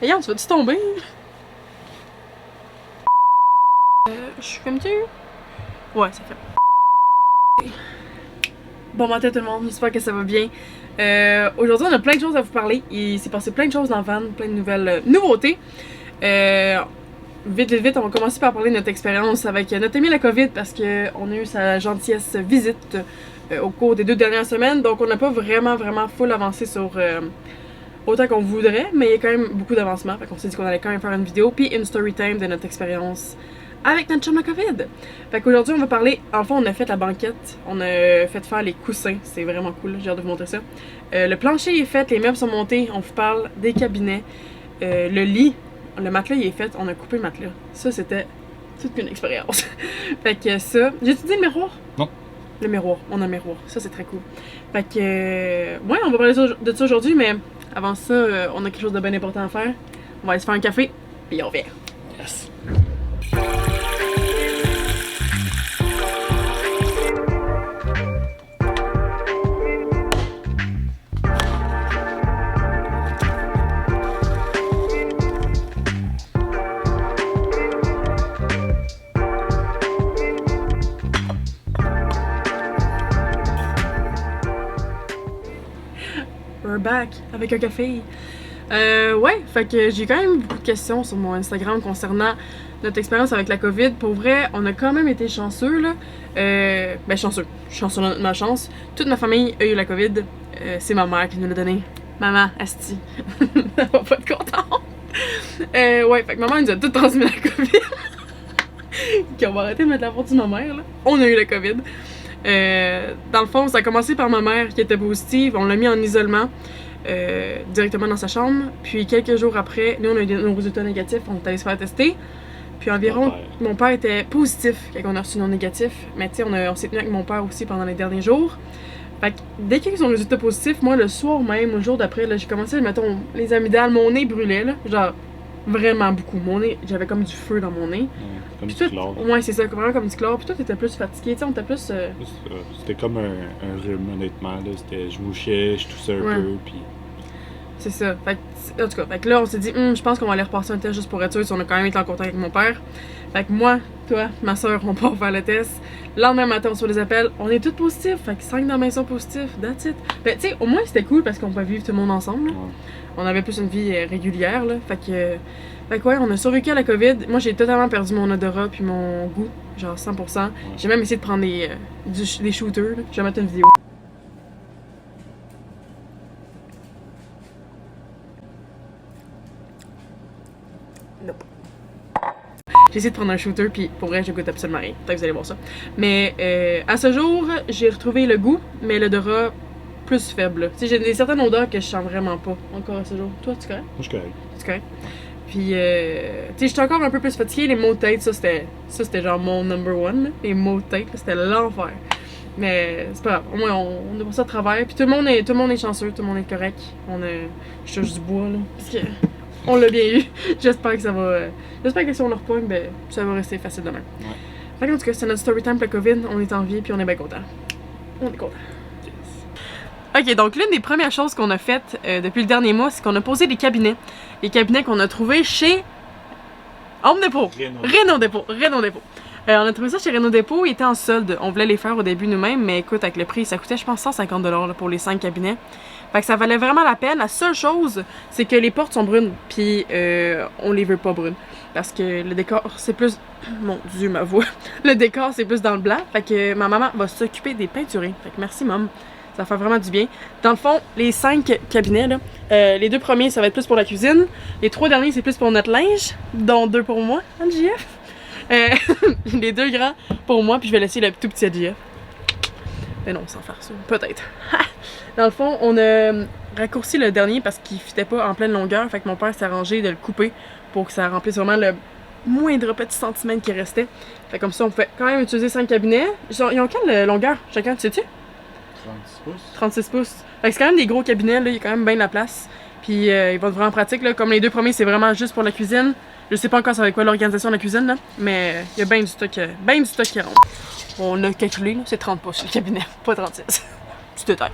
Hey, tu vas-tu tomber? Je filme-tu? Ouais, ça fait. Bon matin tout le monde, j'espère que ça va bien. Aujourd'hui, on a plein de choses à vous parler. Il s'est passé plein de choses dans le van, plein de nouvelles nouveautés. Vite, on va commencer par parler de notre expérience avec notre ami la COVID parce qu'on a eu sa gentillesse visite au cours des 2 dernières semaines. Donc, on n'a pas vraiment full avancé sur autant qu'on voudrait, mais il y a quand même beaucoup d'avancement. Fait qu'on s'est dit qu'on allait quand même faire une vidéo puis une story time de notre expérience avec notre chum la COVID. Fait qu'aujourd'hui, on va parler. En fait, on a fait la banquette, on a fait faire les coussins, c'est vraiment cool, j'ai hâte de vous montrer ça. Le plancher est fait, les meubles sont montés, on vous parle des cabinets, le lit, le matelas il est fait, on a coupé le matelas. Ça, c'était toute une expérience. Fait que ça. J'ai-tu dit le miroir? Non. Le miroir, on a un miroir, ça c'est très cool. Fait que. Ouais, on va parler de ça aujourd'hui, mais avant ça, on a quelque chose de bien important à faire. On va aller se faire un café, puis on revient. Yes. We're back avec un café. Ouais, fait que j'ai quand même beaucoup de questions sur mon Instagram concernant notre expérience avec la COVID. Pour vrai, on a quand même été chanceux, là. Ben chanceux. Je suis chanceux dans ma chance. Toute ma famille a eu la COVID. C'est ma mère qui nous l'a donné. Maman, asti. Elle va pas être contente. Ouais, fait que maman nous a tout transmis la COVID. On va arrêter de mettre la faute sur ma mère, là. On a eu la COVID. Dans le fond, ça a commencé par ma mère qui était positive. On l'a mis en isolement directement dans sa chambre. Puis quelques jours après, nous on a eu nos résultats négatifs. On est allé se faire tester. Puis environ, mon père était positif quand on a reçu nos négatifs. Mais tu sais, on s'est tenu avec mon père aussi pendant les derniers jours. Fait que dès qu'ils ont résultat positif, moi le soir même, le jour d'après, j'ai commencé, mettons, les amygdales, mon nez brûlait, là. Genre, vraiment beaucoup. Mon nez, j'avais comme du feu dans mon nez. Comme puis du chlore. Ouais, c'est ça, vraiment comme du chlore. Puis toi, t'étais plus fatigué, tu sais, on était plus. C'était comme un rhume, honnêtement. Là. Je mouchais, je toussais un peu, puis. C'est ça. Fait que, en tout cas, fait que là, on s'est dit, je pense qu'on va aller repasser un test juste pour être sûr si on a quand même été en contact avec mon père. Fait que moi, toi, ma soeur, on part faire le test. Le lendemain matin, on se fait les appels. On est tous positifs. Fait que 5 dans la maison positifs. That's it. Ben, tu sais, au moins, c'était cool parce qu'on pouvait vivre tout le monde ensemble. Ouais. On avait plus une vie régulière, là. Fait que ouais, on a survécu à la COVID. Moi, j'ai totalement perdu mon odorat puis mon goût. Genre 100%. Ouais. J'ai même essayé de prendre des shooters, là. Je vais mettre une vidéo. Nope. J'ai essayé de prendre un shooter, puis pour vrai, je goûte absolument rien. Peut-être que vous allez voir ça. Mais à ce jour, j'ai retrouvé le goût, mais l'odorat plus faible. Tu sais, j'ai certaines odeurs que je sens vraiment pas encore à ce jour. Toi, tu correct? Moi, je suis correct. Tu correct? Puis, tu sais, j'étais encore un peu plus fatiguée. Les maux de tête, ça, c'était genre mon number one. Là. Les maux de tête, c'était l'enfer. Mais c'est pas grave. Au moins, on a pour ça de travail. Puis tout le monde est chanceux, tout le monde est correct. Je touche du bois, là. Parce que on l'a bien eu. J'espère que ça va. J'espère que si on le repogne, ben, ça va rester facile demain. Ouais. Fait en tout cas, c'est notre story time pour le COVID. On est en vie, puis on est bien content. On est content. Ok, donc l'une des premières choses qu'on a faites depuis le dernier mois, c'est qu'on a posé des cabinets. Les cabinets qu'on a trouvés chez Home Depot. Renault Depot. On a trouvé ça chez Renault Depot, ils étaient en solde. On voulait les faire au début nous-mêmes, mais écoute, avec le prix, ça coûtait, je pense, 150$ là, pour les 5 cabinets. Fait que ça valait vraiment la peine. La seule chose, c'est que les portes sont brunes, puis on les veut pas brunes. Parce que le décor, c'est plus... Mon Dieu, ma voix. Le décor, c'est plus dans le blanc. Fait que ma maman va s'occuper des peinturés. Fait que merci, maman. Ça fait vraiment du bien. Dans le fond, les 5 cabinets, là, les 2 premiers, ça va être plus pour la cuisine. Les 3 derniers, c'est plus pour notre linge, dont 2 pour moi, hein, JF? Les 2 grands pour moi, puis je vais laisser le tout petit à JF. Mais non, sans faire ça, peut-être. Dans le fond, on a raccourci le dernier parce qu'il fitait pas en pleine longueur. Fait que mon père s'est arrangé de le couper pour que ça remplisse vraiment le moindre petit centimètre qui restait. Fait comme ça, on peut quand même utiliser 5 cabinets. Ils ont quelle longueur chacun, tu sais-tu? 36 pouces. 36 pouces. Fait que c'est quand même des gros cabinets, là, il y a quand même bien de la place. Puis ils vont être vraiment pratiques, là. Comme les 2 premiers, c'est vraiment juste pour la cuisine. Je sais pas encore ça va être quoi l'organisation de la cuisine, là, mais il y a bien du stock qui rentre. On a calculé, c'est 30 pouces le cabinet, pas 36. Petit détail.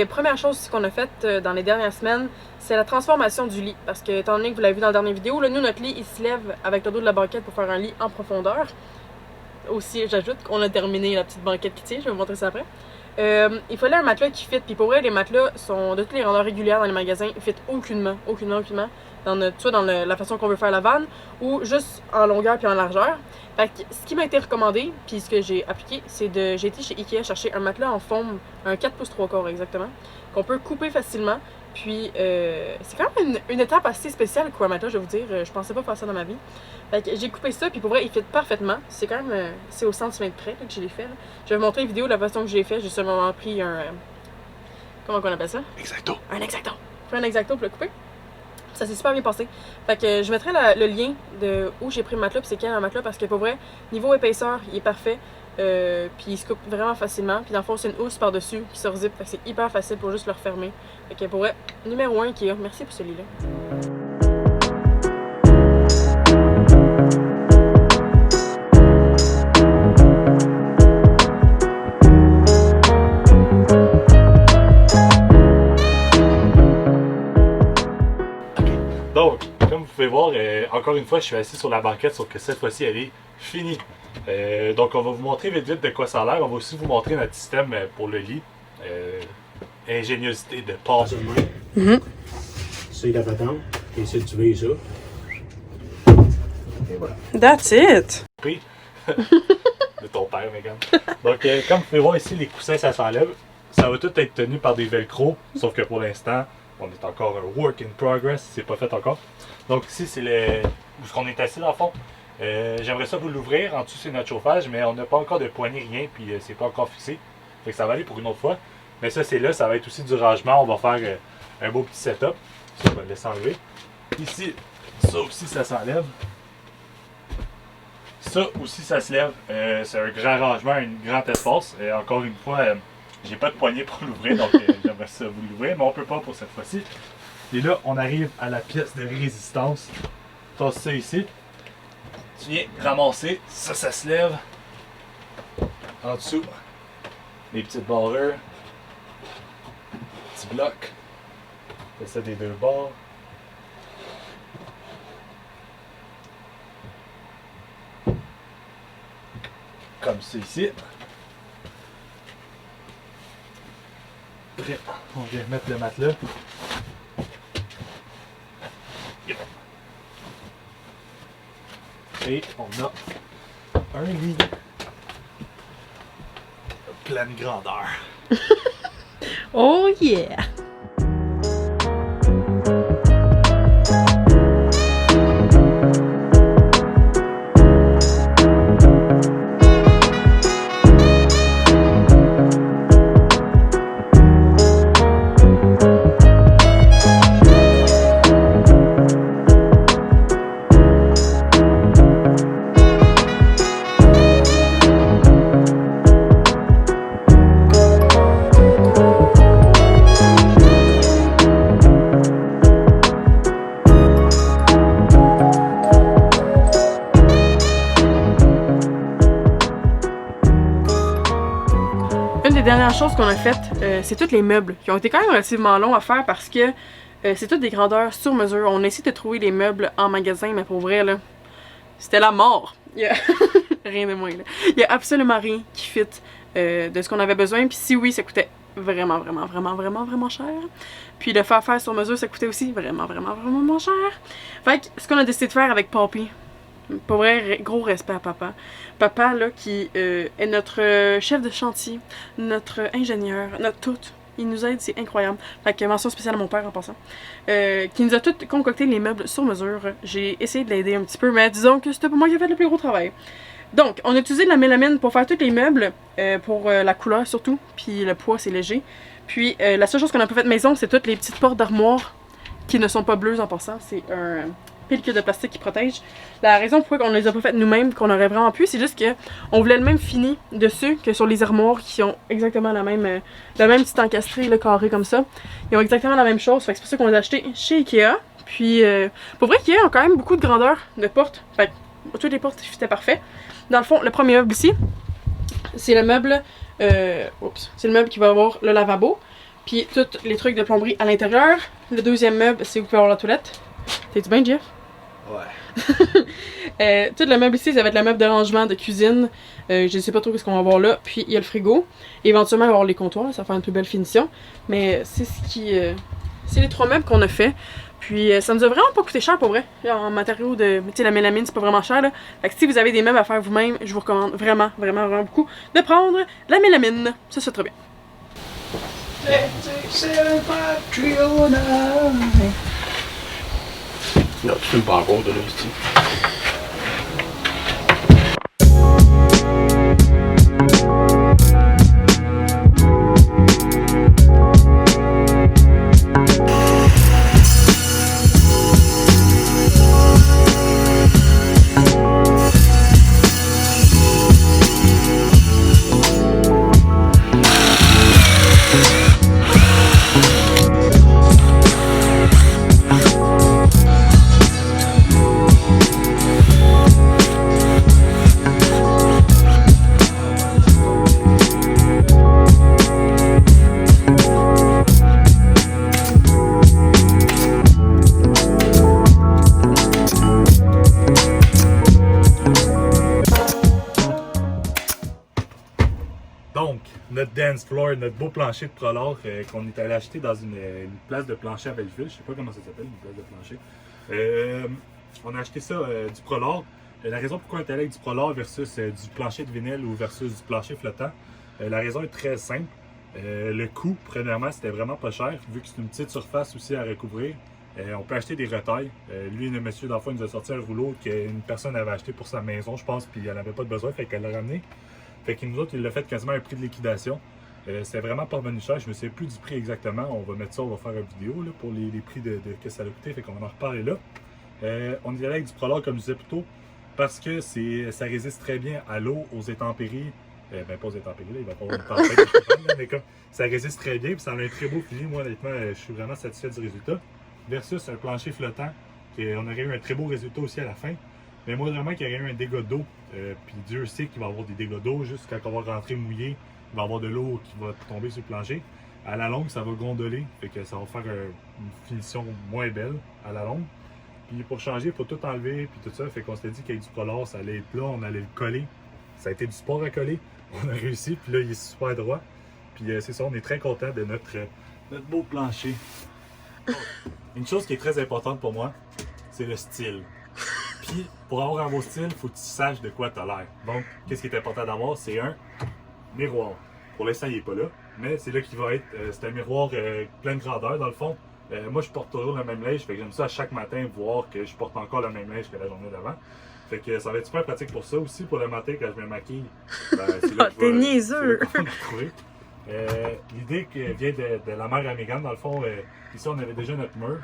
des premières choses qu'on a faites dans les dernières semaines, c'est la transformation du lit. Parce que, étant donné que vous l'avez vu dans la dernière vidéo, là, nous, notre lit, il se lève avec le dos de la banquette pour faire un lit en profondeur. Aussi, j'ajoute qu'on a terminé la petite banquette qui tient, je vais vous montrer ça après. Il fallait un matelas qui fit, puis pour vrai, les matelas sont de toutes les grandeurs régulières dans les magasins, ils fit aucunement dans, la façon qu'on veut faire la vanne, ou juste en longueur puis en largeur. Fait que ce qui m'a été recommandé, puis ce que j'ai appliqué, c'est j'ai été chez Ikea chercher un matelas en forme, un 4 pouces 3 quarts exactement, qu'on peut couper facilement. Puis c'est quand même une étape assez spéciale, quoi, un matelas, je vais vous dire. Je pensais pas faire ça dans ma vie. Fait que j'ai coupé ça, puis pour vrai, il fit parfaitement. C'est quand même, c'est au centimètre près là, que je l'ai fait. Là. Je vais vous montrer une vidéo de la façon que je l'ai fait. J'ai seulement pris un, comment on appelle ça? Exacto. Un exacto. J'ai pris un exacto pour le couper. Ça s'est super bien passé. Fait que je mettrai le lien de où j'ai pris le matelas, puis c'est quel un matelas, parce que pour vrai, niveau épaisseur, il est parfait. Puis il se coupe vraiment facilement. Puis dans le fond, c'est une housse par-dessus qui se rezippe. Fait que c'est hyper facile pour juste le refermer. Fait que pour vrai, numéro 1 Ikea. Merci pour celui-là. Donc, comme vous pouvez voir, encore une fois, je suis assis sur la banquette, sauf que cette fois-ci, elle est finie. Donc, on va vous montrer vite de quoi ça a l'air. On va aussi vous montrer notre système pour le lit. Ingéniosité de part. C'est la patente. Et si tu veux ça. Et voilà. That's it! Pris de ton père, Megan. Donc, comme vous pouvez voir ici, les coussins, ça s'enlève. Ça va tout être tenu par des velcro, sauf que pour l'instant, on est encore un work in progress, c'est pas fait encore. Donc ici, c'est où on est assis dans le fond. J'aimerais ça vous l'ouvrir, en dessous c'est notre chauffage, mais on n'a pas encore de poignée, rien, puis c'est pas encore fixé. Fait que ça va aller pour une autre fois. Mais ça, c'est là, ça va être aussi du rangement, on va faire un beau petit setup. Ça, on va le laisser enlever. Ici, ça aussi, ça s'enlève. Ça aussi, ça se lève. C'est un grand rangement, un grand espace. Encore une fois, j'ai pas de poignée pour l'ouvrir, donc j'aimerais ça vous l'ouvrir, mais on peut pas pour cette fois-ci. Et là, on arrive à la pièce de résistance. Tu as ça ici. Tu viens ramasser, ça se lève. En dessous, les petites barreurs. Petit bloc. Fais ça des deux bords. Comme ça ici. Prêt, on vient mettre le matelas. Yep. Et on a un lit pleine grandeur. Oh yeah! Dernière chose qu'on a faite, c'est tous les meubles qui ont été quand même relativement longs à faire parce que c'est toutes des grandeurs sur mesure. On a essayé de trouver les meubles en magasin, mais pour vrai, là, c'était la mort. Rien de moins, là. Il y a absolument rien qui fit de ce qu'on avait besoin. Puis si oui, ça coûtait vraiment cher. Puis le faire sur mesure, ça coûtait aussi vraiment cher. Fait que ce qu'on a décidé de faire avec Poppy, pour vrai, gros respect à papa. Papa, là, qui est notre chef de chantier, notre ingénieur, notre tout. Il nous aide, c'est incroyable. Fait que mention spéciale à mon père en passant. Qui nous a tout concocté les meubles sur mesure. J'ai essayé de l'aider un petit peu, mais disons que c'était pour moi qui a fait le plus gros travail. Donc, on a utilisé de la mélamine pour faire tous les meubles, pour la couleur surtout, puis le poids c'est léger. Puis la seule chose qu'on a pas fait maison, c'est toutes les petites portes d'armoire qui ne sont pas bleues en passant. C'est un pellicule de plastique qui protège. La raison pourquoi on ne les a pas faites nous-mêmes, qu'on aurait vraiment pu, c'est juste que on voulait le même fini dessus que sur les armoires qui ont exactement la même petite encastrée, le carré comme ça. Ils ont exactement la même chose, fait que c'est pour ça qu'on les a achetés chez Ikea. Puis, pour vrai, Ikea a quand même beaucoup de grandeur de portes. Fait que toutes les portes étaient parfaites. Dans le fond, le premier meuble ici, c'est le meuble, c'est le meuble qui va avoir le lavabo. Puis tous les trucs de plomberie à l'intérieur. Le deuxième meuble, c'est où vous pouvez avoir la toilette. T'es-tu bien, Jeff? Ouais. Tout le meuble ici, ça va être le meuble de rangement de cuisine. Je sais pas trop ce qu'on va avoir là. Puis il y a le frigo. Et éventuellement, il va y avoir les comptoirs. Là, ça va faire une plus belle finition. Mais c'est ce qui. C'est les 3 meubles qu'on a fait. Puis ça nous a vraiment pas coûté cher pour vrai. En matériaux de. Tu sais, la mélamine, c'est pas vraiment cher là. Fait que si vous avez des meubles à faire vous-même, je vous recommande vraiment, vraiment, vraiment beaucoup de prendre la mélamine. Ça, c'est très bien. Non, tu fumes pas encore de là, ici. Donc, notre dance floor, notre beau plancher de Prolor qu'on est allé acheter dans une place de plancher à Belleville. Je sais pas comment ça s'appelle, une place de plancher. On a acheté ça du Prolor. La raison pourquoi on est allé avec du Prolor versus du plancher de vinyle ou versus du plancher flottant, la raison est très simple. Le coût, premièrement, c'était vraiment pas cher, vu que c'est une petite surface aussi à recouvrir. On peut acheter des retailles. Lui, le monsieur d'enfant, il nous a sorti un rouleau qu'une personne avait acheté pour sa maison, je pense, puis elle n'avait pas de besoin, fait qu'elle l'a ramené. Fait que nous autres, il l'a fait quasiment à un prix de liquidation. C'était vraiment pas revenu cher, je me sais plus du prix exactement. On va mettre ça, on va faire une vidéo là, pour les prix de que ça a coûté, fait qu'on va en reparler là. On est allé avec du Prolor, comme je disais plus tôt, parce que ça résiste très bien à l'eau, aux intempéries. Ben pas aux intempéries, là, il va pas avoir une tempête, mais comme ça résiste très bien, puis ça a un très beau fini. Moi, honnêtement, je suis vraiment satisfait du résultat. Versus un plancher flottant, on aurait eu un très beau résultat aussi à la fin. Mais moi, vraiment, qu'il y aurait eu un dégât d'eau, puis Dieu sait qu'il va y avoir des dégâts d'eau, juste quand on va rentrer mouillé, il va y avoir de l'eau qui va tomber sur le plancher. À la longue, ça va gondoler, fait que ça va faire une finition moins belle à la longue. Puis pour changer, il faut tout enlever, puis tout ça, fait qu'on s'était dit qu'avec du Prolor, ça allait être là, on allait le coller. Ça a été du sport à coller, on a réussi, puis là, il est super droit. Puis c'est ça, on est très content de notre beau plancher. Une chose qui est très importante pour moi, c'est le style. Puis, pour avoir un beau style, il faut que tu saches de quoi tu as l'air. Donc, qu'est-ce qui est important d'avoir? C'est un miroir. Pour l'instant, il n'est pas là, mais c'est là qu'il va être. C'est un miroir pleine grandeur, dans le fond. Moi, je porte toujours le même linge, fait que j'aime ça chaque matin voir que je porte encore le même linge que la journée d'avant. Fait que ça va être super pratique pour ça aussi. Pour le matin, quand je me maquille, ben, c'est là que T'es niaiseux! L'idée vient de la mère à Mégane, dans le fond. Ici, on avait déjà notre mur.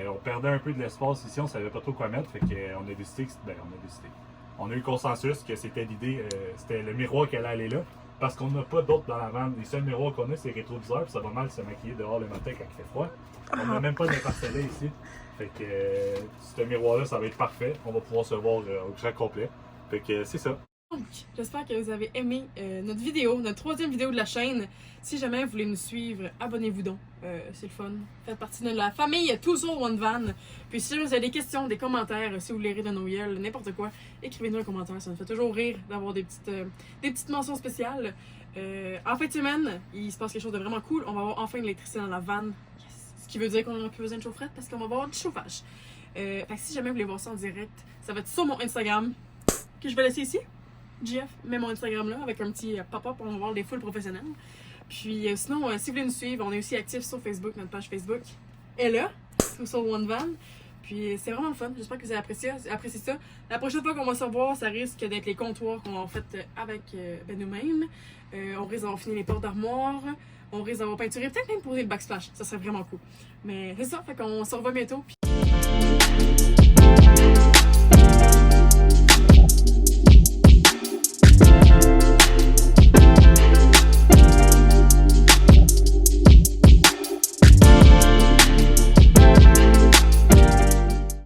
On perdait un peu de l'espace ici, on savait pas trop quoi mettre, fait qu'on a décidé on a eu consensus que c'était l'idée, c'était le miroir qui allait aller là, parce qu'on n'a pas d'autres dans la vanne. Les seuls miroirs qu'on a, c'est les rétroviseurs, puis ça va mal se maquiller dehors le matin quand il fait froid. On n'a même pas de parcelle ici, fait que ce miroir-là, ça va être parfait, on va pouvoir se voir au grand complet, fait que c'est ça. Donc, j'espère que vous avez aimé notre vidéo, notre 3e vidéo de la chaîne. Si jamais vous voulez nous suivre, abonnez-vous donc. C'est le fun. Faites partie de la famille Toujours One Van. Puis si vous avez des questions, des commentaires, si vous voulez rire de nos gueules, n'importe quoi, écrivez-nous un commentaire. Ça nous fait toujours rire d'avoir des petites mentions spéciales. En fin de semaine, il se passe quelque chose de vraiment cool. On va avoir enfin de l'électricité dans la van. Yes. Ce qui veut dire qu'on n'aura plus besoin de chaufferette parce qu'on va avoir du chauffage. Fait que si jamais vous voulez voir ça en direct, ça va être sur mon Instagram que je vais laisser ici. Jeff, mets mon Instagram là avec un petit pop-up, on va voir des foules professionnelles. Puis sinon, si vous voulez nous suivre, on est aussi actifs sur Facebook, notre page Facebook est là, sur One Van. Puis c'est vraiment le fun, j'espère que vous avez apprécié ça. La prochaine fois qu'on va se revoir, ça risque d'être les comptoirs qu'on a fait avec nous-mêmes. On risque d'avoir fini les portes d'armoire, on risque d'avoir peinturé, peut-être même poser le backsplash, ça serait vraiment cool. Mais c'est ça, fait qu'on se revoit bientôt. Puis...